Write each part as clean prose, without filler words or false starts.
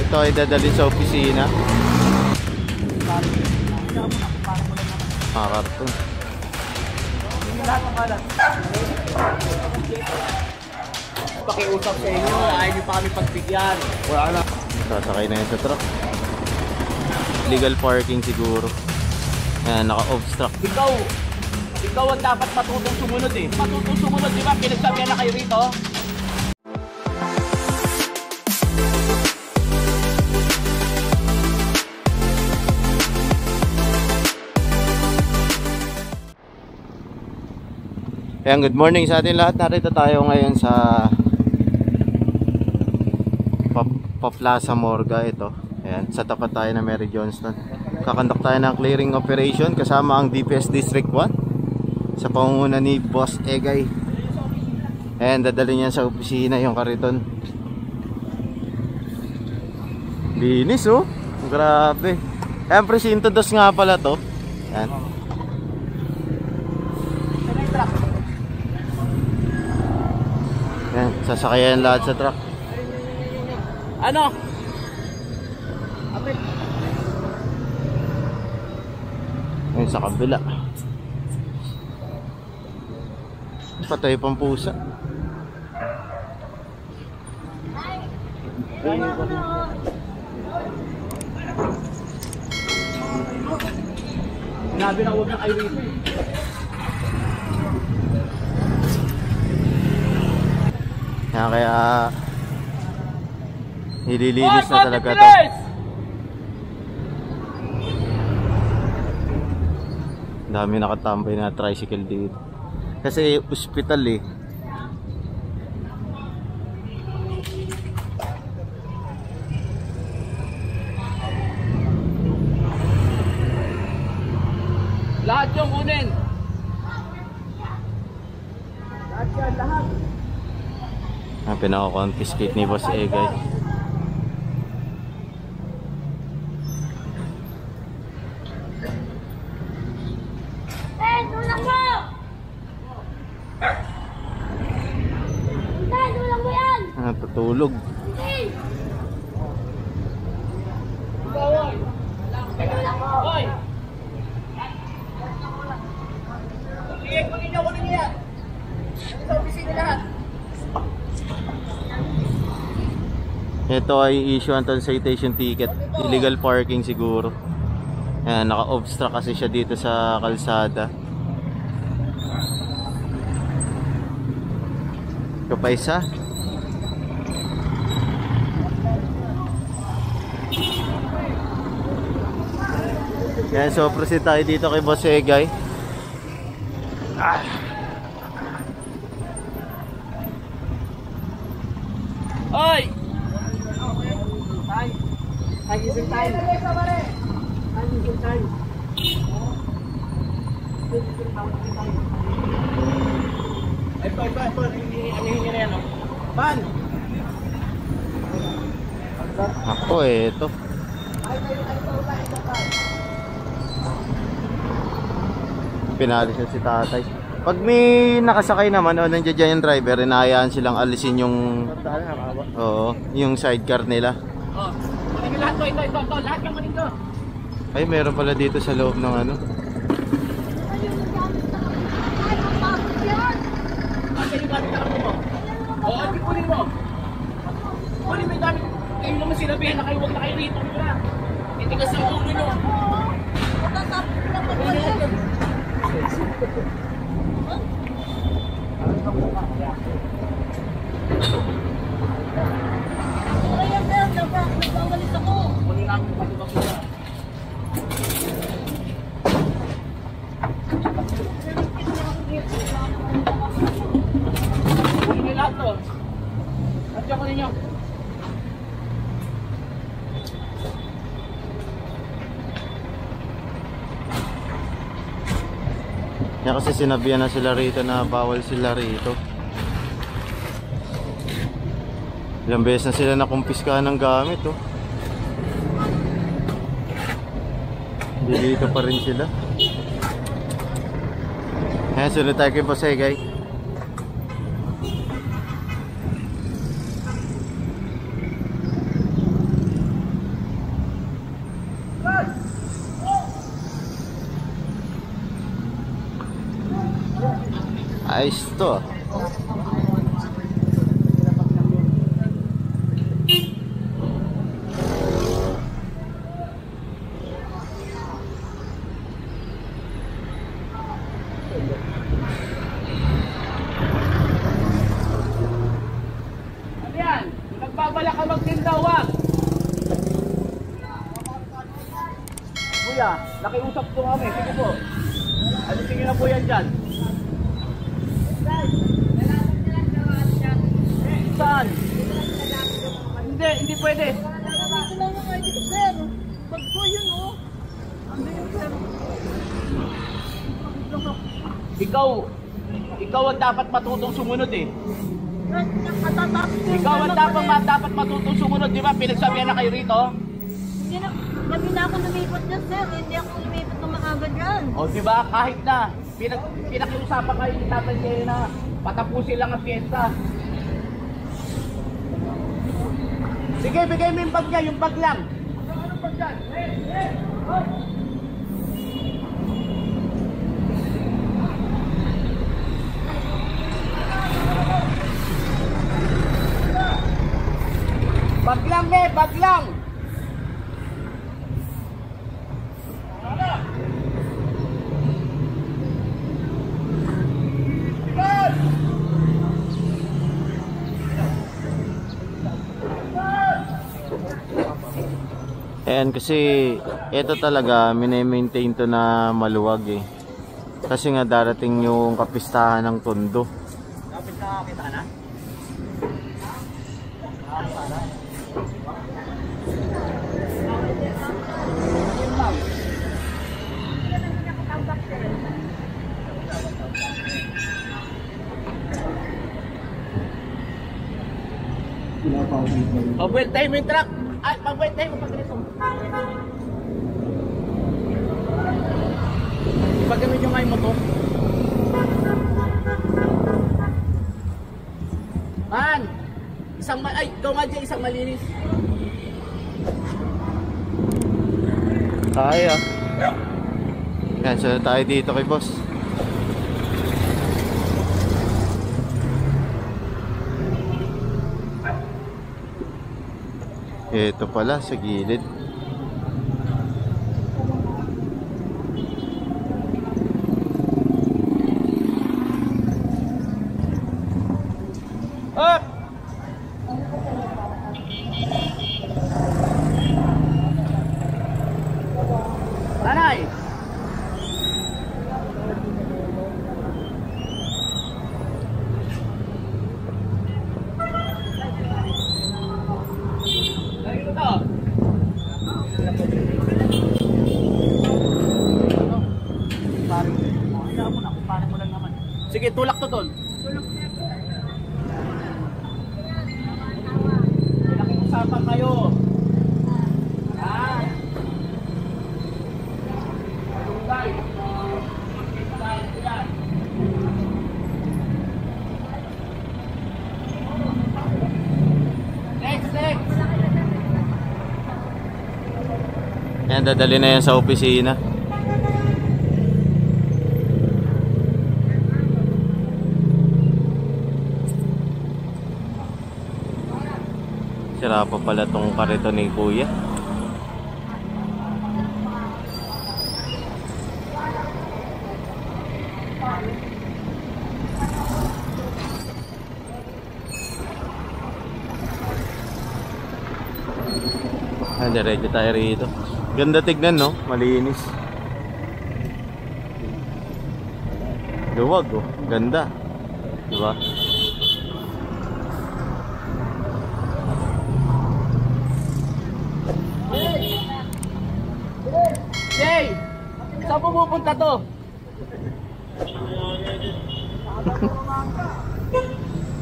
ito ay dadalhin sa opisina. Karton. Pakiusap sa inyo, ayaw nyo pa kami pagbigyan. Wala na. Sasakay na yun sa truck. Legal parking siguro. Ayan, naka-obstruct. Ikaw ang dapat matutong sumunod eh. Matutong sumunod, di ba? Pinagsabihan na kayo rito. Ayan, good morning sa atin lahat. Narito tayo ngayon sa Plaza Morga ito. Ayan, sa tapat tayo ng Mary Johnston. Kakandak tayo ng clearing operation kasama ang DPS District 1 sa pangunguna ni Boss Egay. Ayan, dadalhin niya sa opisina yung kariton. Linis oh, grabe. Ayan, presinto 2 nga pala to. Ayan. Ayan, sasakayan lahat sa truck. Ano? Ayan, sa kabila. Patay pang pusa. Sinabi na huwag na kayo rito. Kaya nililinis na talaga to. Dami nakatambay na tricycle dito. Kasi ospital eh. Lahat yung kunin. Lahat yan, lahat. Ang pinaka-confiscate ni Boss Egay. Tulang mo! Tulang mo yan! Tutulog. Tulang mo! Hoy! Sige, kunin niyo yan! Sa opisina lahat! Ito ay issue Anton citation ticket. Illegal parking siguro. Ayan, naka-obstruct kasi siya dito sa kalsada. Ito pa isa. Ayan, so proceed tayo dito kay Boss Egay. Hoy! Time using time. Time using time. Ito. Anihin na yan, no? Ban! Ako eh, ito. Pinalis na si tatay. Pag may nakasakay naman o nandiyan dyan yung driver, inahayaan silang alisin yung yung sidecar nila. Oh, kunin lahat to, ito. Lahat yung kunin ko. Ay, meron pala dito sa loob ng ano. Asa yung gamit na mo? Oo, di kunin mo. Kunin mo yung gamit. Kayo naman sinabihan na kayo, huwag na kayo rito. Itigas yung ulo nyo. Nagwawalis ako. Kunin namin pag-ibang sila. Kunin nyo lahat to. At yung kunin nyo. Yan kasi sinabihan na sila rito na bawal sila rito. Ilang beses na sila nakumpiskahan ng gamit oh. Hindi dito pa rin sila. Ayan, sunod tayo kay Boss Egay. Ayos to. Ano yan? Nagbabala ka magtindawa. Kuya, nakiusap po kami. Sige po. Ano tingin na po yan dyan? Saan? Hindi pwede. Ikaw ang dapat matutong sumunod eh. Ikaw ang dapat matutong sumunod, di ba? Pinagsabihan na kayo rito. Hindi na, gabi na ako lumipat dyan, sir. Hindi ako lumipat ng maaga dyan. O di ba? Kahit na pinakiusapan kayo ni Tatay Jerry na patapusin lang ang fiesta. Sige, bigay mo yung bag niya, yung bag lang. Anong bag yan? Bag lang, bag lang. Ayan, kasi ito talaga mini-maintain to na maluwag eh. Kasi nga darating yung kapistahan ng Tondo. Kapit na kita na? Pag-wait tayo mo yung truck. Ay, pag-wait tayo mo pag-rito. Ipag-gamit nyo nga yung motor. Man! Ikaw nga dyan, isang malinis. Kaya. Yan, so tayo dito kay boss. Ito pala sa gilid. Up! Nanay! Sige, tulak to doon. Nakiusapan kayo. Ah. Tulay. Next. Yan, dadali na yan sa opisina. Sira pa pala tong karito ni Kuya. Diretso tayo rito. Ganda tignan, no? Malinis. Luwag, oh. Ganda. Diba? Jay! Saan pupunta to?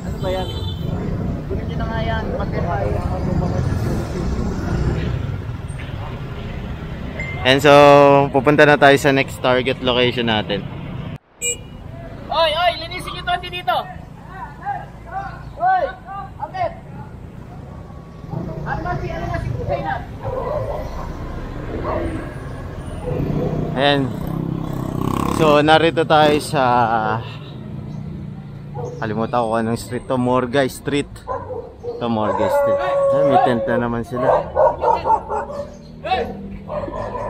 Ano ba yan? Kunin nyo na nga yan. Matibay. And so, pupunta na tayo sa next target location natin. Oy! Linisin nyo to dito! Oy! Akit! Ano nga si Kusay na? Ayan. So, narito tayo sa Kalimutan ko anong street to. Morgay Street. Ito Morgay Street. May tent na naman sila.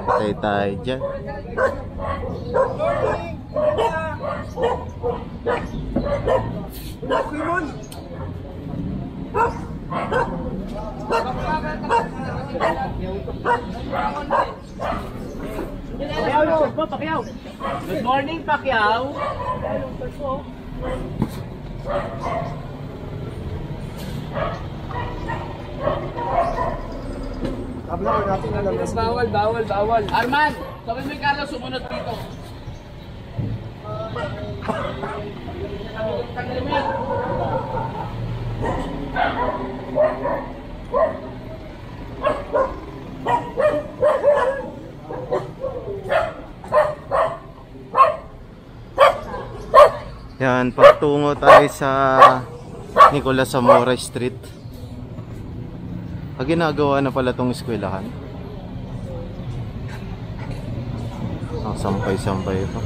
Patay tayo dyan. Pacquiao. Good morning, Pacquiao. Bawal. Arman, sabi mo yung Carlos, sumunod dito. Tanggalin mo yan. Yan, pagtungo tayo sa Nicolas Zamora Street. Ginagawa na pala tong eskwelahan. Sampay-sampay ito.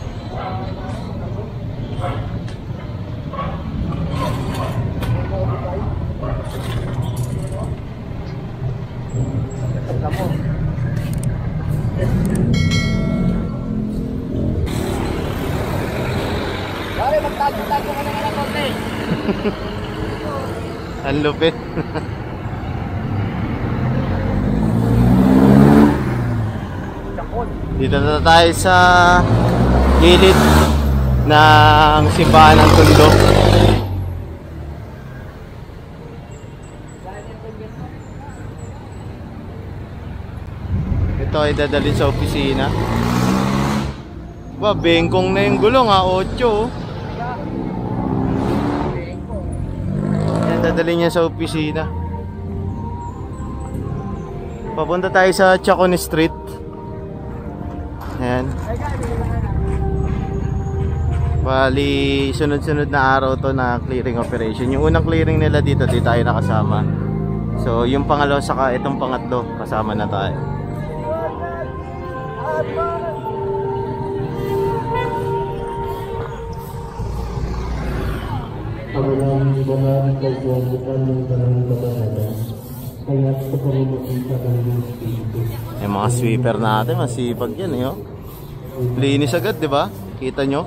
Pare, magtago-tago ka na nga ng konti. Ang lupit. Dito na tayo sa gilid ng simbahan ng Tondo. Ito ay dadalhin sa opisina. Ba, bengkong na yung gulong ha, 8. Yan, dadalhin niya sa opisina. Papunta tayo sa Chacon Street. Ayan. Bali, sunod-sunod na araw to na clearing operation. Yung unang clearing nila dito, di tayo nakasama. So, yung pangalawa saka itong pangatlo, kasama na tayo. Yung mga sweeper natin, masipag yan eh. Oh. Linis agad, di ba? Kita nyo?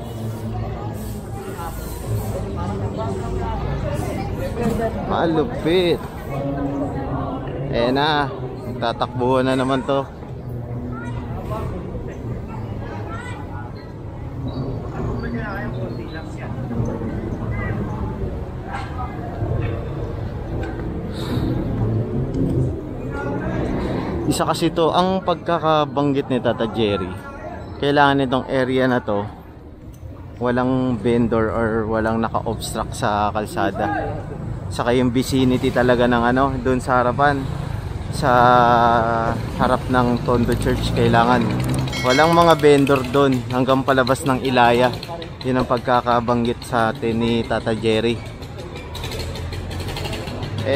Malupit. Na, tatakbuhan na naman to. Isa kasi to, ang pagkakabanggit ni Tata Jerry, kailangan itong area na to walang vendor or walang naka-obstruct sa kalsada. Saka yung vicinity talaga ng ano, doon sa harapan, sa harap ng Tondo Church, kailangan walang mga vendor doon hanggang palabas ng Ilaya. Yun ang pagkakabanggit sa atin ni Tata Jerry.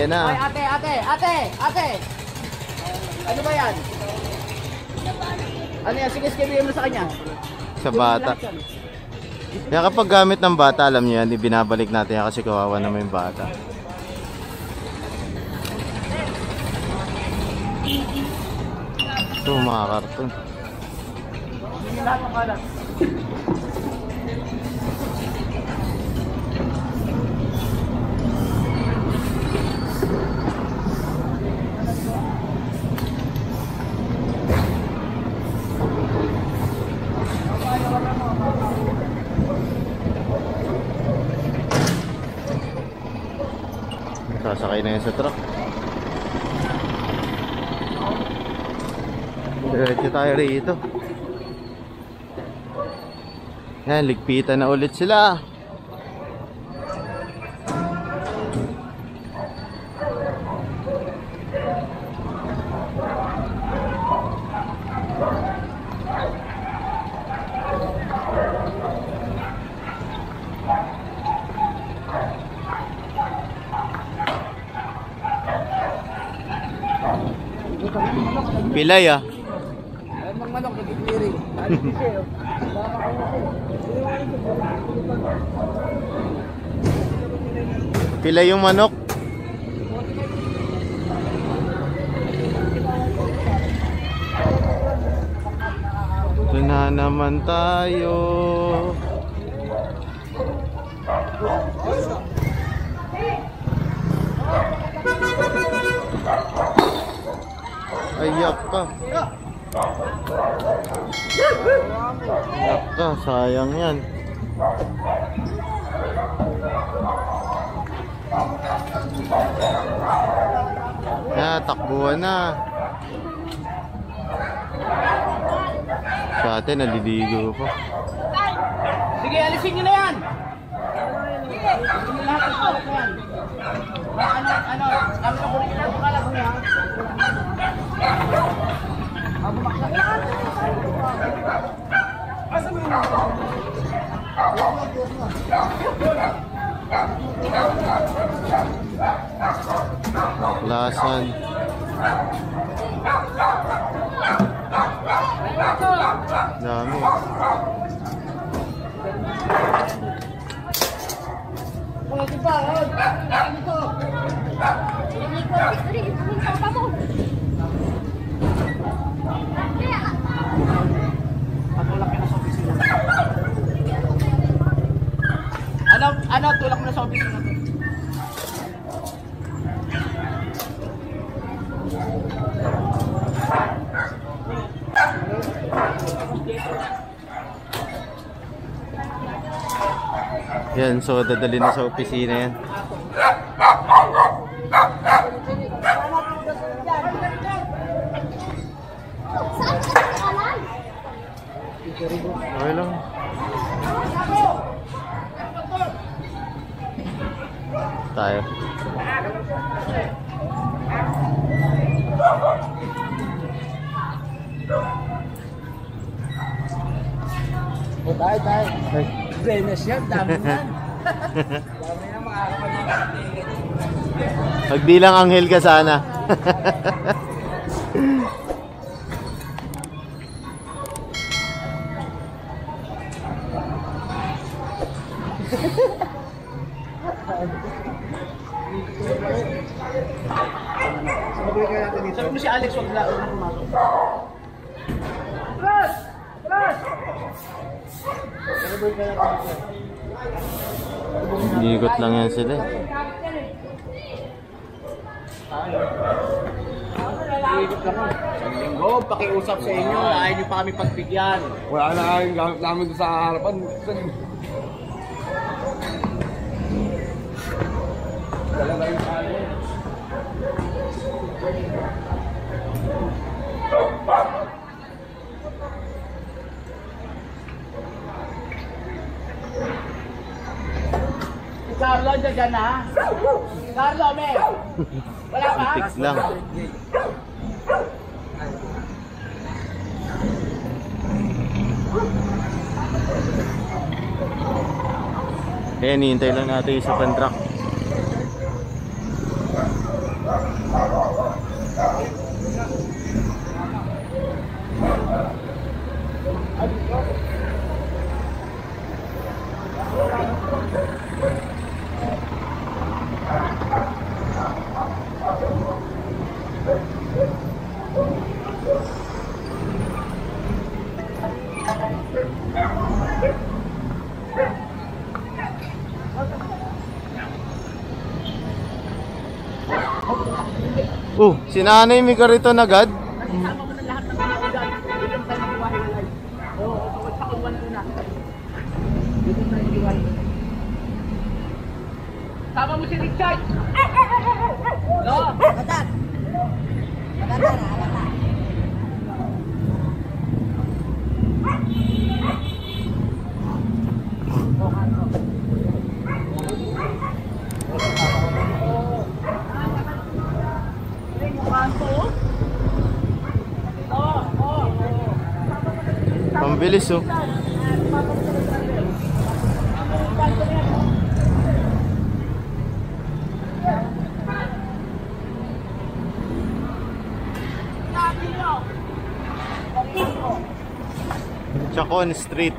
Na. Ate! Ano ba yan? Ano yan? Sige, bigyan mo sa kanya. Sa bata. Kaya kapag gamit ng bata, alam niyo yan, ibinabalik natin yan kasi kawawa naman yung bata. Ito, mga karton. Hindi lahat ng kalat. Sasakay na yun sa truck. Diretso tayo rito. Yan, ligpitan na ulit sila. Pilay ah. Ang manok, nag-clearing. Pila yung manok. Ito na naman tayo. Ayak ka. Ayak ka, sayang yan. Takbuhan na. Sa atin, naliligo pa. Sige, alisin nyo na yan. Sige, lahat ng tawag yan. Kami na kunin lang pala ko yan. Bumaksak yan. Asa mo yun? Lasan. Dami. Ano, tulak mo na sa opisina. Yan, so dadali na sa opisina yan. Okay lang. Tayo. O tayo. Venus yan, dami yan. Dami na makakapag. Pagdi lang anghel ka sana. Sabi mo si Alex, wag na pumasok. Ikot lang yan sila. Linggo, pakiusap sa inyo, ayaw nyo pa kami pagbigyan. Wala na kayong gamit namin sa harapan. Wala na yung kaya. Carlo, dyan na. Carlo, me. Wala pa? Tiks lang. Kaya nihintay lang natin sa pan-truck. Si nanay may karito na agad. Sama mo na lahat ng mga ulan. Dito tayo nag-iwahiwalay. Oo, pakuwan ko na. Dito tayo nag-iwahiwalay. Sama mo si Richard. No? Batat. Batat na, batat. Pambilis oh. Chacon Street.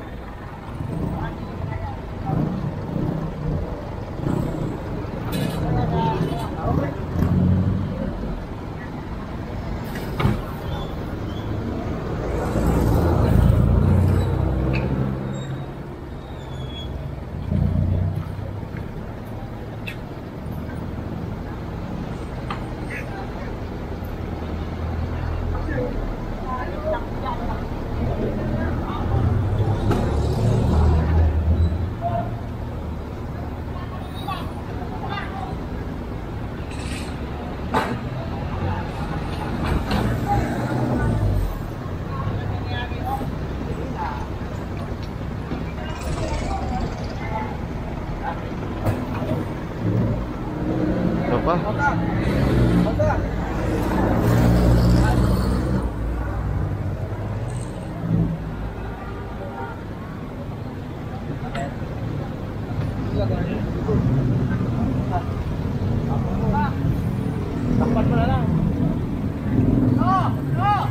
Takpan mo na lang. Oh! Oh!